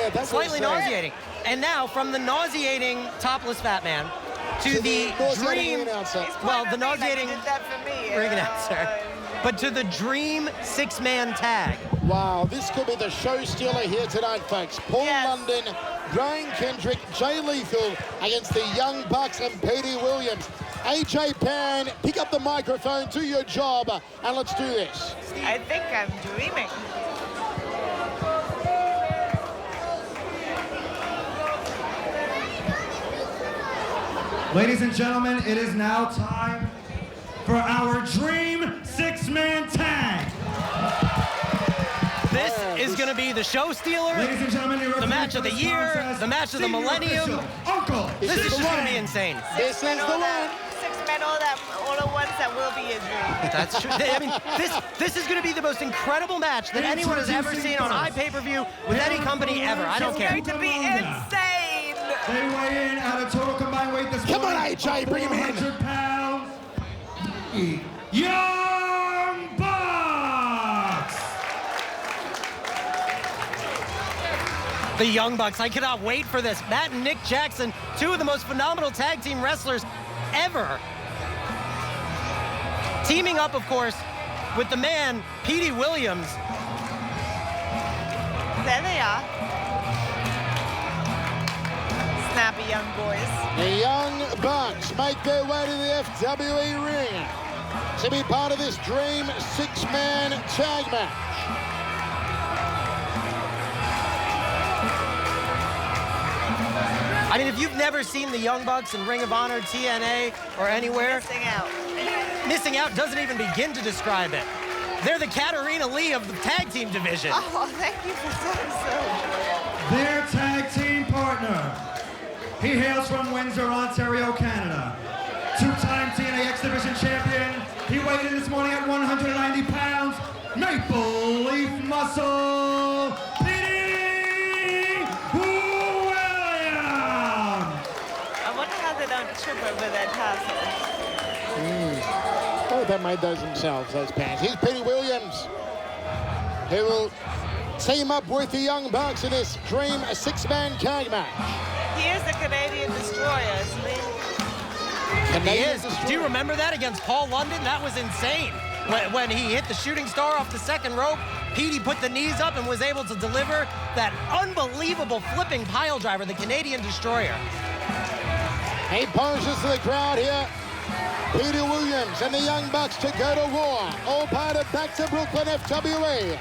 Yeah, that's slightly nauseating. And now, from the nauseating topless fat man to the dream, well, the nauseating ring announcer, but to the dream six-man tag. Wow, this could be the show stealer here tonight, folks. Paul London, Brian Kendrick, Jay Lethal against the Young Bucks and Petey Williams. AJ Pan, pick up the microphone, do your job, and let's do this. I think I'm dreaming. Ladies and gentlemen, it is now time for our Dream Six-Man Tag. This is going to be the show stealer, Ladies and gentlemen, the match of the year, the match of the millennium. Uncle. This is just going to be insane. This is the one. 6 men, all the ones that will be a dream. That's true. I mean, this is going to be the most incredible match that anyone has ever seen on iPay-per-view with any company ever. I don't care. It's going to be insane. They weigh in at a total combined weight this morning. Come on, AJ, bring him in. 400 pounds. Young Bucks. The Young Bucks. I cannot wait for this. Matt and Nick Jackson, two of the most phenomenal tag team wrestlers ever. Teaming up, of course, with the man, Petey Williams. There they are. Snappy young boys. The Young Bucks make their way to the FWE ring to be part of this Dream Six-Man Tag match. I mean, if you've never seen the Young Bucks in Ring of Honor, TNA, or anywhere, Missing out. missing out doesn't even begin to describe it. They're the Katarina Lee of the tag team division. Oh, thank you for saying so. Their tag team partner. He hails from Windsor, Ontario, Canada. Two-time TNA X Division champion. He weighed in this morning at 190 pounds. Maple Leaf Muscle, Petey Williams. I wonder how they don't trip over that tassel. Oh, they made those themselves, those pants. Here's Petey Williams, who will team up with the Young Bucks in this Dream Six-Man Tag match. He is the Canadian Destroyer, isn't he? He is. Do you remember that against Paul London? That was insane. When he hit the shooting star off the second rope, Petey put the knees up and was able to deliver that unbelievable flipping pile driver, the Canadian Destroyer. He poses to the crowd here. Petey Williams and the Young Bucks to go to war. All part of Back to Brooklyn FWE.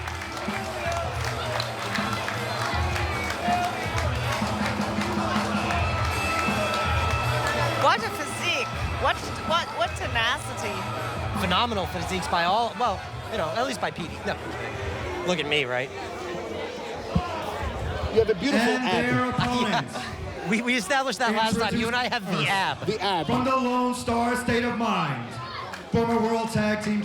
What a physique. What tenacity. Phenomenal physiques by all, well, you know, at least by Petey. No. Look at me, right? You have a beautiful And their ab. opponents. We established that last time. You and I have the ab. The ab. From the Lone Star State of Mind, former World Tag Team,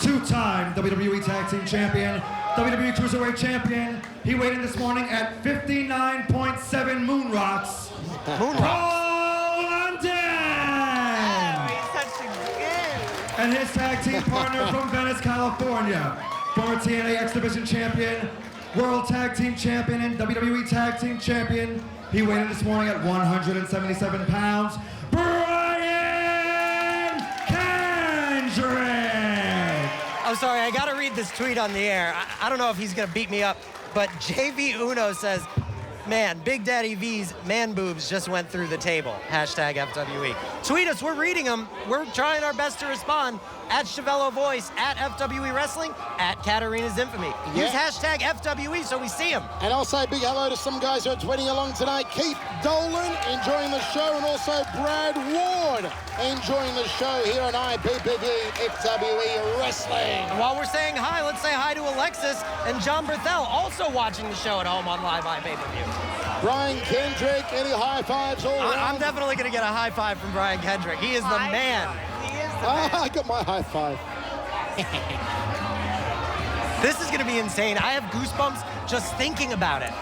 two-time WWE Tag Team Champion, WWE Cruiserweight Champion. He weighed in this morning at 59.7 moon rocks. Moon rock. Paul London! He's such a good. And his tag team partner from Venice, California, former TNA X Division Champion, World Tag Team Champion, and WWE Tag Team Champion. He weighed in this morning at 177 pounds. Brian Kendrick! I'm sorry, I gotta read this tweet on the air. I don't know if he's gonna beat me up, but JV Uno says, man, Big Daddy V's man boobs just went through the table. Hashtag FWE. Tweet us, we're reading them. We're trying our best to respond. At Chevello Voice, at FWE Wrestling, at Katarina's Infamy. Use hashtag FWE so we see them. And I'll say a big hello to some guys who are tweeting along tonight. Keith Dolan enjoying the show, and also Brad Ward enjoying the show here on IPPV FWE Wrestling. And while we're saying hi, let's say hi to Alexis and John Berthel, also watching the show at home on Live iPay-per-view. Brian Kendrick, any high fives all around? I'm definitely going to get a high five from Brian Kendrick. He is the man. He is the man. I got my high five. This is going to be insane. I have goosebumps just thinking about it.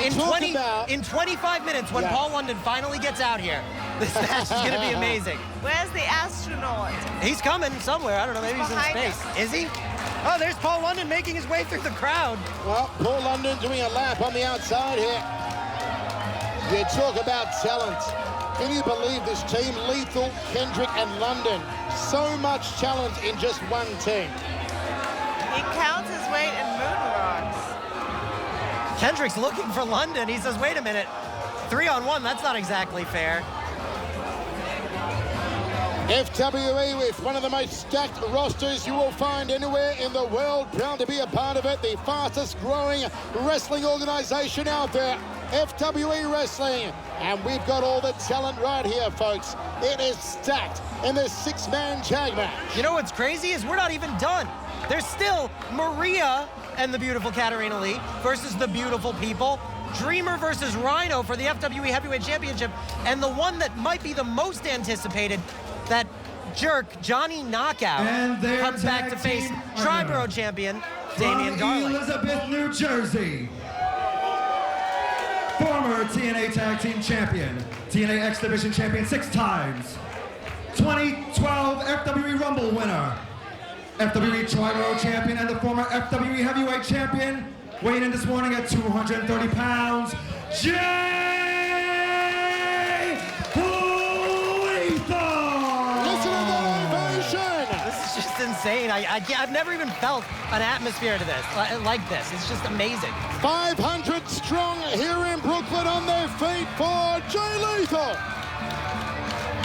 In 25 minutes, when Paul London finally gets out here, this match is going to be amazing. Where's the astronaut? He's coming somewhere. I don't know. Maybe he's in Behind space. him. Is he? Oh, there's Paul London making his way through the crowd. Well, Paul London doing a lap on the outside here. You talk about talent. Can you believe this team? Lethal, Kendrick, and London. So much talent in just one team. He counts his weight in moonwalks. Kendrick's looking for London. He says, wait a minute. 3-on-1, that's not exactly fair. FWE with one of the most stacked rosters you will find anywhere in the world. Proud to be a part of it. The fastest growing wrestling organization out there. FWE Wrestling. And we've got all the talent right here, folks. It is stacked in this 6-man tag match. You know what's crazy is we're not even done. There's still Maria and the beautiful Katarina Lee versus the beautiful people. Dreamer versus Rhino for the FWE Heavyweight Championship. And the one that might be the most anticipated, that jerk, Johnny Knockout, comes back to face Triborough champion, Damian Garlic. Elizabeth, New Jersey. Former TNA Tag Team Champion, TNA X Division Champion 6 times. 2012 FWE Rumble winner. FWE Triborough Champion and the former FWE Heavyweight Champion. Weighing in this morning at 230 pounds, Jay Lethal! Listen to that ovation! This is just insane. I've never even felt an atmosphere to this like this. It's just amazing. 500 strong here in Brooklyn on their feet for Jay Lethal.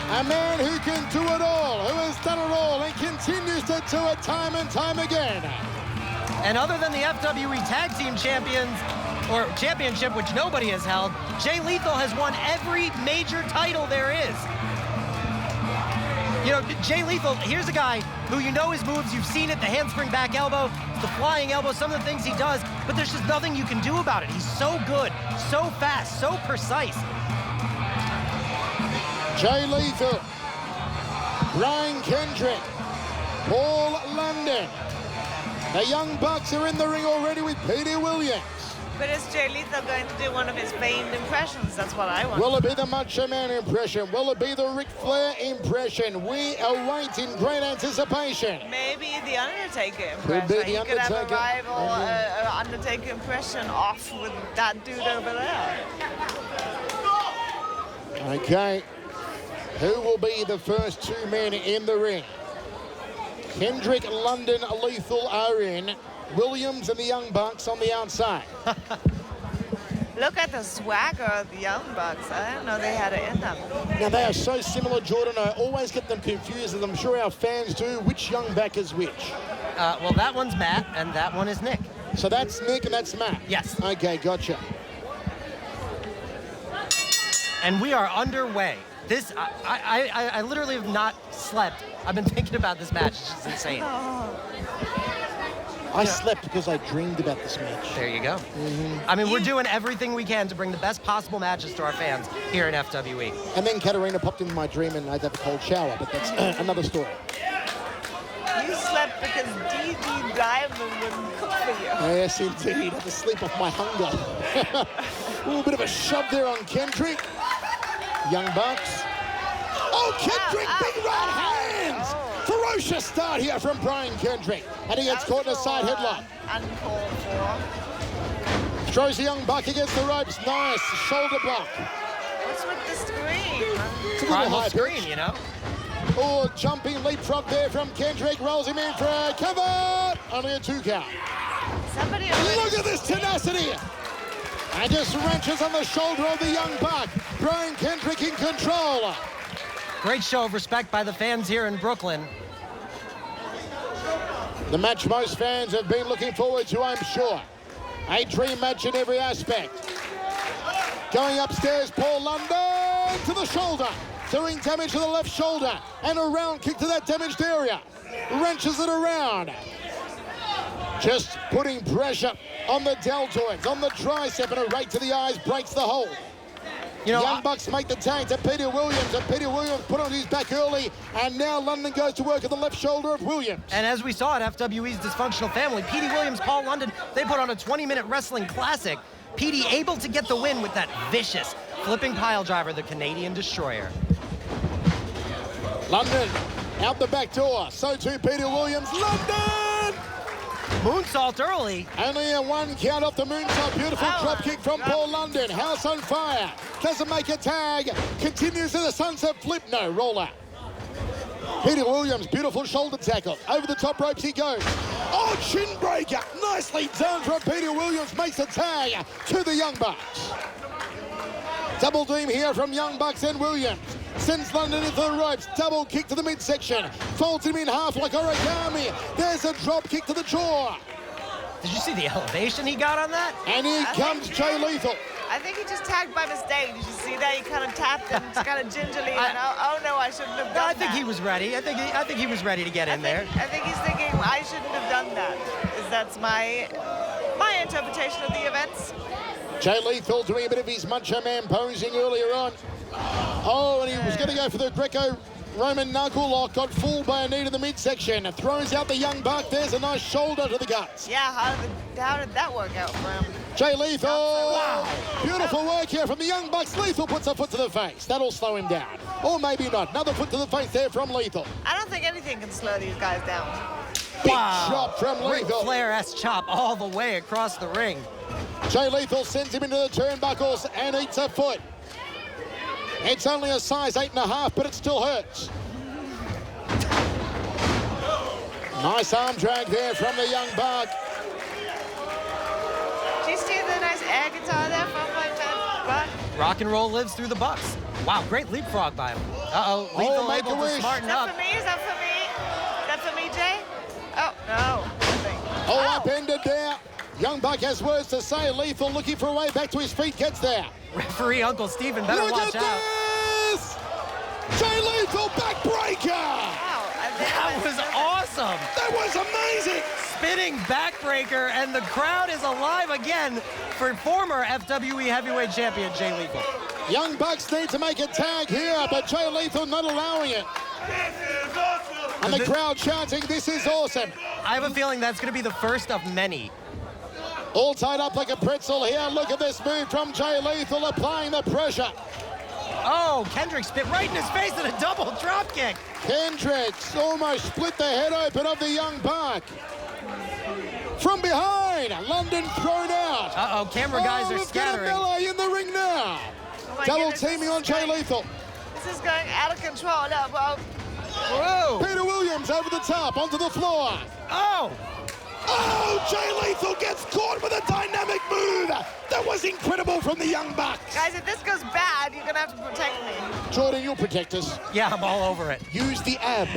A man who can do it all, who has done it all and continues to do it time and time again. And other than the FWE Tag Team Champions, or Championship, which nobody has held, Jay Lethal has won every major title there is. You know, Jay Lethal, here's a guy who you know his moves, you've seen it, the handspring back elbow, the flying elbow, some of the things he does, but there's just nothing you can do about it. He's so good, so fast, so precise. Jay Lethal, Brian Kendrick, Paul London. The Young Bucks are in the ring already with Petey Williams. But is Jay Lethal going to do one of his famed impressions? That's what I want. Will it be the Macho Man impression? Will it be the Ric Flair impression? We await in great anticipation. Maybe the Undertaker Could impression. be the He could have a Undertaker. rival Undertaker impression off with that dude over there. Okay. Who will be the first 2 men in the ring? Kendrick, London, Lethal are in. Williams and the Young Bucks on the outside. Look at the swagger of the Young Bucks. I didn't know they had it in them. Now, they are so similar, Jordan. I always get them confused, and I'm sure our fans do. Which Young Buck is which? Well, that one's Matt, and that one is Nick. So that's Nick and that's Matt? Yes. Okay, gotcha. And we are underway. This, I literally have not slept. I've been thinking about this match. It's just insane. I slept because I dreamed about this match. There you go. I mean, we're doing everything we can to bring the best possible matches to our fans here in FWE. And then Katarina popped into my dream and I had to have a cold shower, but that's another story. You slept because DD Diamond wouldn't cook for you. Yes, indeed. I had to sleep off my hunger. A little bit of a shove there on Kendrick. Young Bucks. Oh, Kendrick, big right hands! Ferocious start here from Brian Kendrick. And he gets caught in a side headlock. Uncalled for. Throws the Young Buck against the ropes. Nice shoulder block. What's with the screen? It's a little Primal high scream, pitch. you know? Oh, jumping leapfrog there from Kendrick. Rolls him in for a cover. Only a 2 count. Somebody already... Look at this tenacity. And just wrenches on the shoulder of the Young Buck. Brian Kendrick in control. Great show of respect by the fans here in Brooklyn. The match most fans have been looking forward to, I'm sure. A dream match in every aspect. Going upstairs, Paul London to the shoulder. Doing damage to the left shoulder. And a round kick to that damaged area. Wrenches it around. Just putting pressure on the deltoids, on the tricep, and a right to the eyes breaks the hold. You know, Young Bucks make the tag to Petey Williams, and Petey Williams put on his back early, and now London goes to work at the left shoulder of Williams. and as we saw at FWE's Dysfunctional Family, Petey Williams, Paul London, they put on a 20-minute wrestling classic. Petey able to get the win with that vicious flipping pile driver, the Canadian Destroyer. London out the back door, so too Petey Williams. London! Moonsault early. Only a 1 count off the moonsault. Beautiful drop kick from Paul London. House on fire. Doesn't make a tag. Continues to the sunset flip. No, roll out. Petey Williams, beautiful shoulder tackle. Over the top ropes he goes. Oh, chin breaker. Nicely done from Petey Williams. Makes a tag to the Young Bucks. Double team here from Young Bucks and Williams. Sends London into the ropes. Double kick to the midsection. Folds him in half like origami. There's a drop kick to the jaw. Did you see the elevation he got on that? And here comes Jay Lethal. I think he just tagged by mistake. Did you see that? He kind of tapped him, just kind of gingerly. Oh no, I shouldn't have done that. I think he was ready. I think he was ready to get in there. I think he's thinking I shouldn't have done that. That's my interpretation of the events. Jay Lethal doing a bit of his Macho Man posing earlier on. Oh, and he was going to go for the Greco-Roman knuckle lock. Got fooled by a knee to the midsection. Throws out the Young Buck. There's a nice shoulder to the guts. Yeah, how did that work out for him? Jay Lethal. Wow. Beautiful work here from the Young Bucks. Lethal puts a foot to the face. That'll slow him down. Or maybe not. Another foot to the face there from Lethal. I don't think anything can slow these guys down. Big chop from Lethal. Flair-esque chop all the way across the ring. Jay Lethal sends him into the turnbuckles and eats a foot. It's only a size 8.5, but it still hurts. Nice arm drag there from the Young Buck. Do you see the nice air guitar there from my man? Rock and roll lives through the Bucks. Wow, great leapfrog by him. Uh-oh, Lethal make able a to wish. smarten up. Is that for me? Is that for me, Jay? Oh, no. Nothing. Oh, upended there. Young Buck has words to say. Lethal looking for a way back to his feet. Gets there. Referee Uncle Steven better Look watch at out. this! Jay Lethal backbreaker! Wow. That was awesome. That was amazing! Spinning backbreaker, and the crowd is alive again for former FWE heavyweight champion Jay Lethal. Young Bucks need to make a tag here, but Jay Lethal not allowing it. And the crowd chanting, "This is awesome." I have a feeling that's going to be the first of many. All tied up like a pretzel here. Look at this move from Jay Lethal, applying the pressure. Oh, Kendrick spit right in his face and a double drop kick. Kendrick's almost split the head open of the Young Buck. From behind, London thrown out. Uh-oh, camera guys are scattering. Melee in the ring now. Oh Double goodness, teaming on Jay Lethal. This is going out of control now, Bob. Whoa. Petey Williams over the top, onto the floor. Oh. Oh, Jay Lethal gets caught with a dynamic move. That was incredible from the Young Bucks. Guys, if this goes bad, you're going to have to protect me. Jordan, you'll protect us. Yeah, I'm all over it. Use the ab.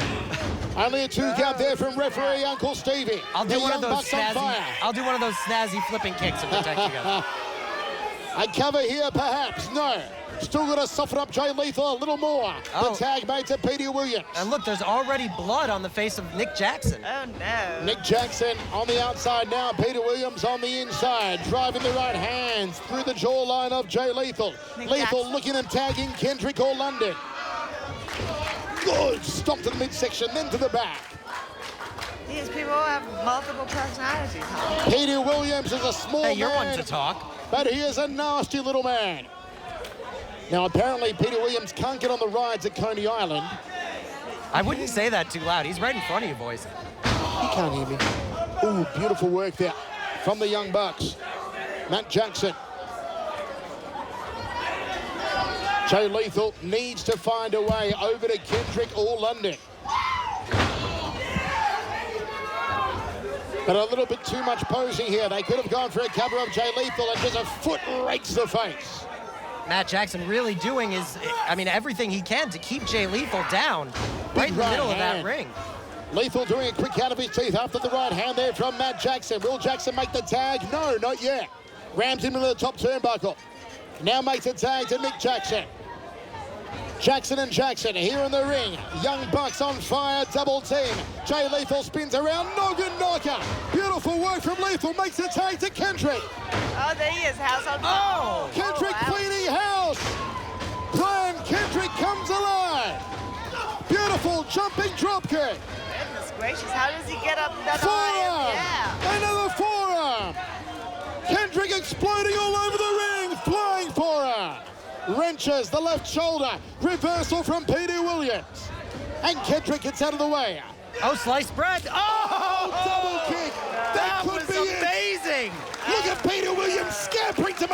Only a 2 count there from referee Uncle Stevie. I'll do The one of Young those Bucks on fire. snazzy. I'll do one of those snazzy flipping kicks to protect you guys. A cover here, perhaps. No. Still got to soften up Jay Lethal a little more. Oh. The tag made to Petey Williams. And look, there's already blood on the face of Nick Jackson. Oh, no. Nick Jackson on the outside now. Peter Williams on the inside. Driving the right hands through the jawline of Jay Lethal. Lethal Jackson. looking and tagging Kendrick or London. Good. Stop to the midsection, then to the back. These people have multiple personalities, huh? Peter Williams is a small Hey, you're one man, to talk. but he is a nasty little man. Now, apparently, Peter Williams can't get on the rides at Coney Island. I wouldn't say that too loud. He's right in front of you, boys. He can't hear me. Ooh, beautiful work there from the Young Bucks. Matt Jackson. Jay Lethal needs to find a way over to Kendrick or London. But a little bit too much posing here. They could have gone for a cover of Jay Lethal and just a foot rakes the face. Matt Jackson really doing everything he can to keep Jay Lethal down right in the right middle of that hand. ring. Lethal doing a quick out of his teeth after the right hand there from Matt Jackson. Will Jackson make the tag? No, not yet. Rams him into the top turnbuckle. Now makes a tag to Nick Jackson. Jackson and Jackson here in the ring. Young Bucks on fire, double team. Jay Lethal spins around, noggin knocker. Beautiful work from Lethal, makes a tag to Kendrick. Oh, there he is, House on fire. Oh! Kendrick wow. cleaning house. Brian Kendrick comes alive. Beautiful jumping dropkick. Goodness gracious, how does he get up that Forearm. Yeah. Another forearm. Kendrick exploding all over the ring. Flying forearm. Wrenches the left shoulder. Reversal from Petey Williams. And Kendrick gets out of the way. Oh, sliced bread. Oh! Double kick. That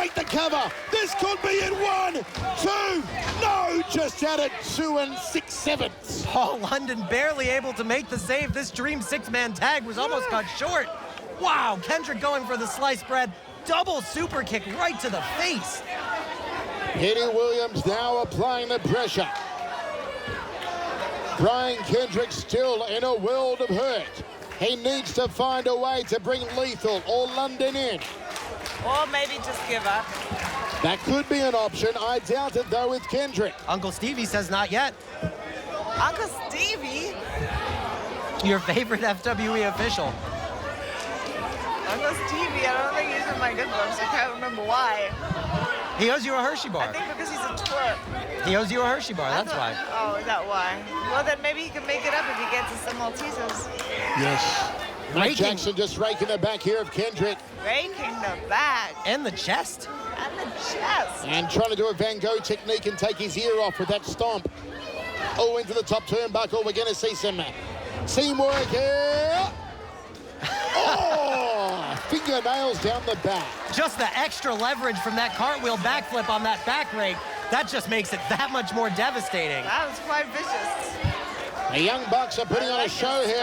make the cover. This could be in 1, 2. No, just out at 2 6/7. Paul London barely able to make the save. This dream six-man tag was almost cut short. Wow, Kendrick going for the sliced bread. Double super kick right to the face. Petey Williams now applying the pressure. Brian Kendrick still in a world of hurt. He needs to find a way to bring Lethal or London in. Or maybe just give up. That could be an option. I doubt it, though, with Kendrick. Uncle Stevie says not yet. Uncle Stevie? Your favorite FWE official. Uncle Stevie, I don't think he's in my good books. I can't remember why. He owes you a Hershey bar. I think because he's a twerp. He owes you a Hershey bar, that's why. Oh, is that why? Well, then maybe he can make it up if he gets us some Maltesers. Yes. Matt Jackson just raking the back here of Kendrick. Raking the back. And the chest. And the chest. And trying to do a Van Gogh technique and take his ear off with that stomp. Oh, into the top turnbuckle. We're going to see some teamwork here. Oh, fingernails down the back. Just the extra leverage from that cartwheel backflip on that back rake. That just makes it that much more devastating. That was quite vicious. The Young Bucks are putting on a show here.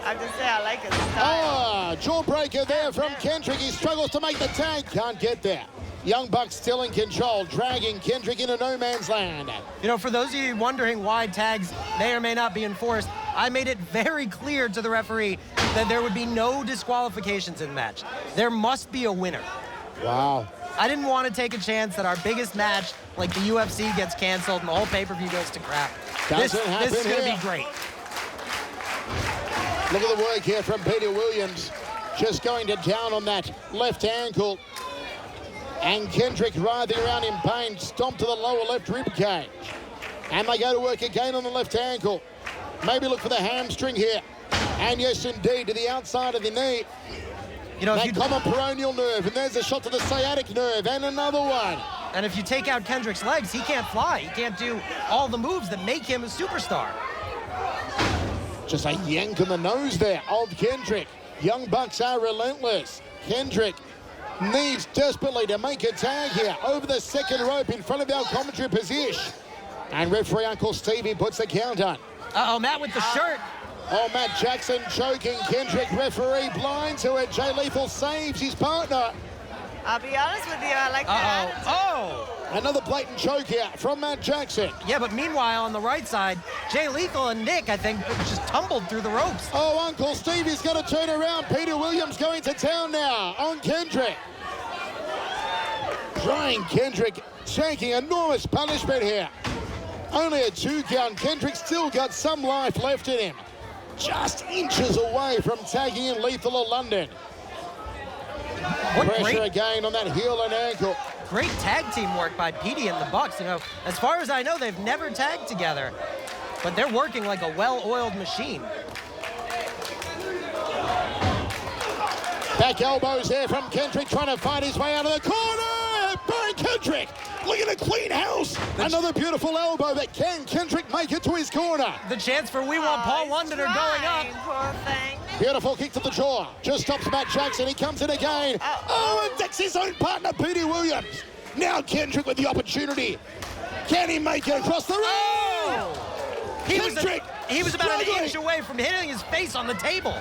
I have to say, I like his style. Oh, jawbreaker there from Kendrick. He struggles to make the tag. Can't get there. Young Bucks still in control, dragging Kendrick into no man's land. You know, for those of you wondering why tags may or may not be enforced, I made it very clear to the referee that there would be no disqualifications in the match. There must be a winner. Wow. I didn't want to take a chance that our biggest match, like the UFC, gets canceled and the whole pay-per-view goes to crap. This is going to be great. Look at the work here from Petey Williams. Just going to down on that left ankle. And Kendrick writhing around in pain, stomped to the lower left rib cage. And they go to work again on the left ankle. Maybe look for the hamstring here. And yes, indeed, to the outside of the knee. You know, that common peroneal nerve, and there's a shot to the sciatic nerve, and another one. And if you take out Kendrick's legs, he can't fly. He can't do all the moves that make him a superstar. Just a yank on the nose there of Kendrick. Young Bucks are relentless. Kendrick needs desperately to make a tag here over the second rope in front of our commentary position. And referee Uncle Stevie puts the count on. Uh-oh, Matt with the shirt. Oh, Matt Jackson choking Kendrick. Referee blind to it. Jay Lethal saves his partner. I'll be honest with you, I like that. Oh! Another blatant choke here from Matt Jackson. Yeah, but meanwhile, on the right side, Jay Lethal and Nick, I think, just tumbled through the ropes. Oh, Uncle Stevie's going to turn around. Petey Williams going to town now on Kendrick. Brian Kendrick taking enormous punishment here. Only a 2 count. Kendrick still got some life left in him. Just inches away from tagging in Lethal or London. Pressure again on that heel and ankle. Great tag team work by Petey and the Bucks. You know, as far as I know, they've never tagged together, but they're working like a well-oiled machine. Back elbows there from Kendrick, trying to fight his way out of the corner. Brian Kendrick, look at a clean house. Another beautiful elbow, but can Kendrick make it to his corner? The chance for We Want Paul London are going up. Poor thing. Beautiful kick to the jaw. Just stops Matt Jackson. He comes in again. Oh, and decks his own partner, Petey Williams. Now Kendrick with the opportunity. Can he make it across the ring? Oh. He was about an inch away from hitting his face on the table.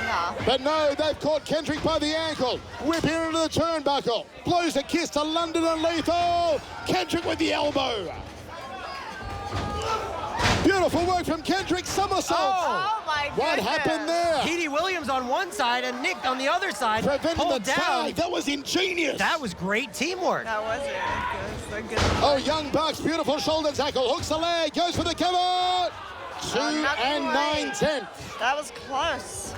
No. But no, they've caught Kendrick by the ankle. Whipping into the turnbuckle. Blows a kiss to London and Lethal. Kendrick with the elbow. Beautiful work from Kendrick. Somersault. Oh my goodness. What happened there? Petey Williams on one side and Nick on the other side. Preventing the down. tag. That was ingenious. That was great teamwork. That was it. Good. Oh, Young Bucks, beautiful shoulder tackle. Hooks the leg, goes for the cover. 2 9/10. That was close.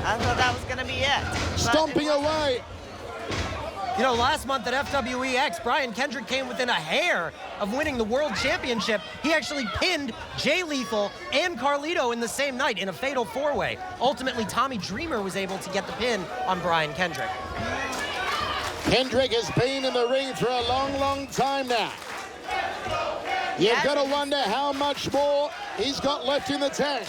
I thought that was going to be it. Stomping away. You know, last month at FWEX, Brian Kendrick came within a hair of winning the World Championship. He actually pinned Jay Lethal and Carlito in the same night in a fatal four-way. Ultimately, Tommy Dreamer was able to get the pin on Brian Kendrick. Kendrick has been in the ring for a long, long time now. You've got to wonder how much more he's got left in the tank.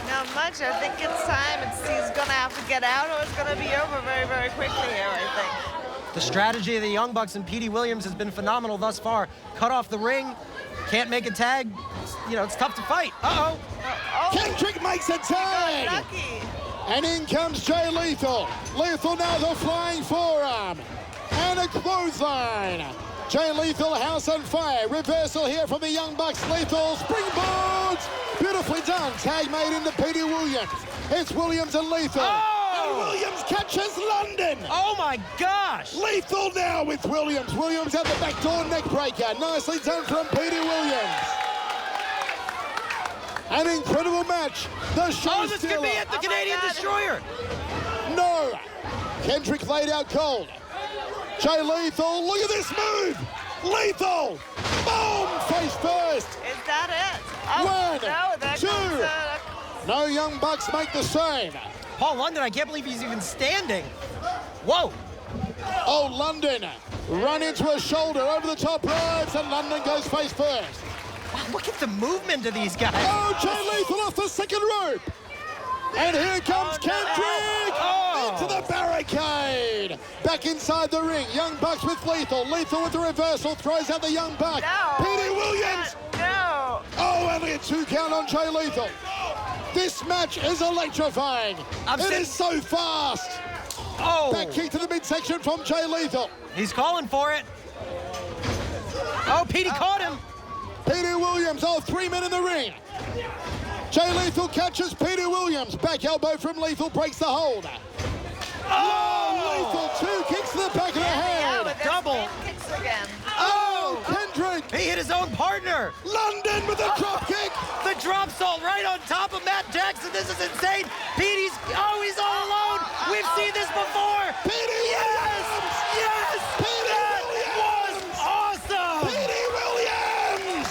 Not much. I think it's time. He's going to have to get out or it's going to be over very, very quickly here, I think. The strategy of the Young Bucks and Petey Williams has been phenomenal thus far. Cut off the ring, can't make a tag. It's tough to fight. Uh-oh. Kendrick makes a tag. Lucky. And in comes Jay Lethal. Lethal now the flying forearm. And a clothesline. Jay Lethal, house on fire. Reversal here from the Young Bucks. Lethal springboards. Beautifully done. Tag made into Petey Williams. It's Williams and Lethal. And Williams catches London. Oh my gosh. Lethal now with Williams. Williams at the back door neck breaker. Nicely done from Petey Williams. An incredible match. The show this could be it, the Canadian Destroyer. No. Kendrick laid out cold. Jay Lethal, look at this move. Lethal. Boom, face first. Is that it? One, no, that two. No Young Bucks make the same. Paul London, I can't believe he's even standing. Whoa. Oh, London run into a shoulder over the top ropes, and London goes face first. Wow, look at the movement of these guys. Oh, Jay Lethal off the second rope. And here comes Kendrick into the barricade. Back inside the ring, Young Bucks with Lethal. Lethal with the reversal, throws out the Young Buck. No. Petey Williams. No. Oh, only a 2 count on Jay Lethal. This match is electrifying. It is so fast. Oh. Back kick to the midsection from Jay Lethal. He's calling for it. Oh, Petey caught him. Petey Williams, 3 men in the ring. Jay Lethal catches Petey Williams. Back elbow from Lethal breaks the hold. Lethal, 2 kicks to the back of the head. Double. Kicks again. Oh, Kendrick. He hit his own partner. London with a drop kick. The drop salt right on top of Matt Jackson. This is insane. Petey's, he's all alone. We've seen this before. Petey Williams. Yes. Petey Williams. Was awesome. Petey Williams.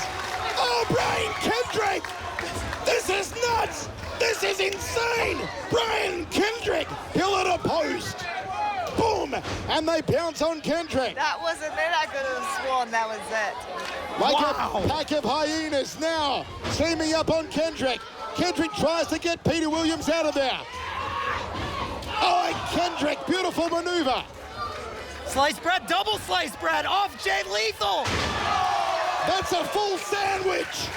Oh, Brian Kendrick. This is nuts. This is insane. Brian Kendrick. He'll at a post. Boom. And they pounce on Kendrick. That wasn't it. I could have sworn that was it. Like a pack of hyenas now teaming up on Kendrick. Kendrick tries to get Petey Williams out of there. Oh, and Kendrick, beautiful maneuver. Sliced bread, double sliced bread off Jay Lethal. That's a full sandwich.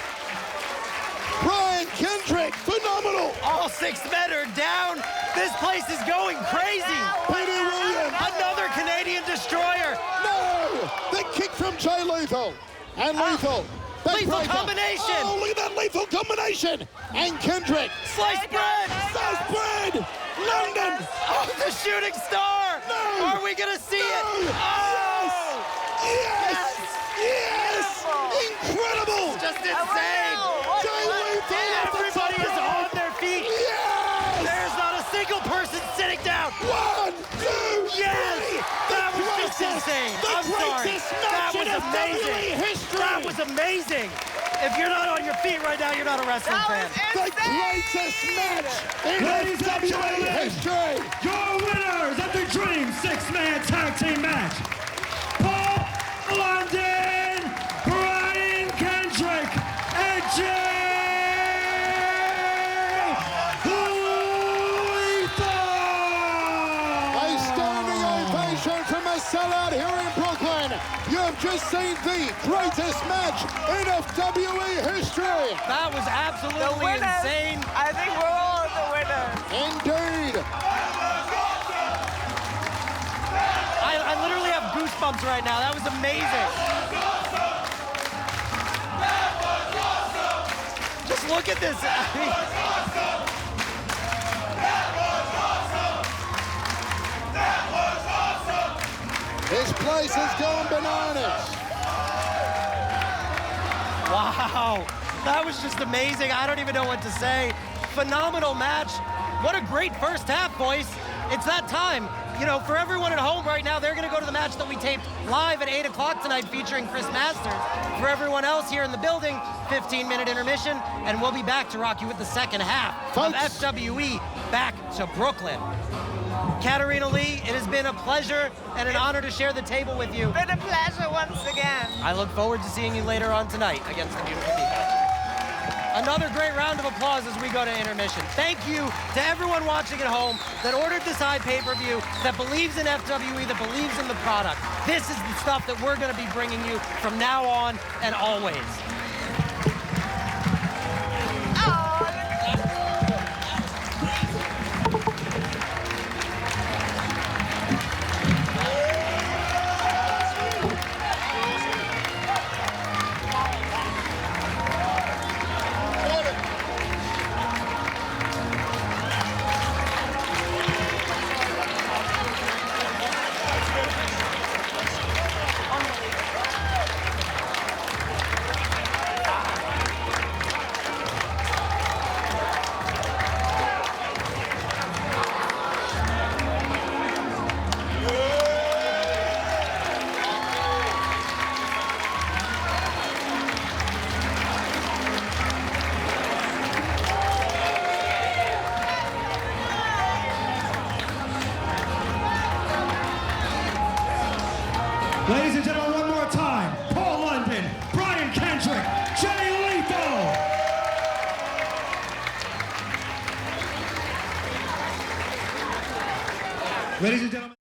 Brian Kendrick, phenomenal. All 6 men are down. This place is going crazy. Petey Williams. Another Canadian Destroyer. No! The kick from Jay Lethal. And Lethal. Lethal combination. Oh, look at that lethal combination. And Kendrick. Sliced bread. Sliced bread. London. Oh, the shooting star. No. Are we going to see it? Oh. Yes. Yes. Incredible. It's just insane. Jay Lethal. Everybody is on their feet. Yes. There's not a single person sitting down. 1, 2, Yes. 3. That was just insane. I'm sorry. That was amazing. That was amazing. If you're not on your feet right now, you're not a wrestling fan. The greatest match in Ladies and WWE gentlemen, history. your winners of the Dream 6-man tag team match. Paul London, Brian Kendrick, and Jay Lethal. A standing ovation from a sellout here in Brooklyn. You have just seen the greatest match in WWE history. That was absolutely insane. I think we're all the winners. Indeed. I literally have goosebumps right now. That was amazing. Just look at this. This place is going bananas. Wow. That was just amazing. I don't even know what to say. Phenomenal match. What a great first half, boys. It's that time. For everyone at home right now, they're going to go to the match that we taped live at 8 o'clock tonight featuring Chris Masters. For everyone else here in the building, 15-minute intermission, and we'll be back to rock you with the second half of FWE back to Brooklyn. Katarina Lee, it has been a pleasure and an honor to share the table with you. Been a pleasure once again. I look forward to seeing you later on tonight against the beautiful people. Another great round of applause as we go to intermission. Thank you to everyone watching at home that ordered this pay-per-view, that believes in FWE, that believes in the product. This is the stuff that we're going to be bringing you from now on and always. Ladies and gentlemen, one more time. Paul London, Brian Kendrick, Jay Lethal. Ladies and gentlemen.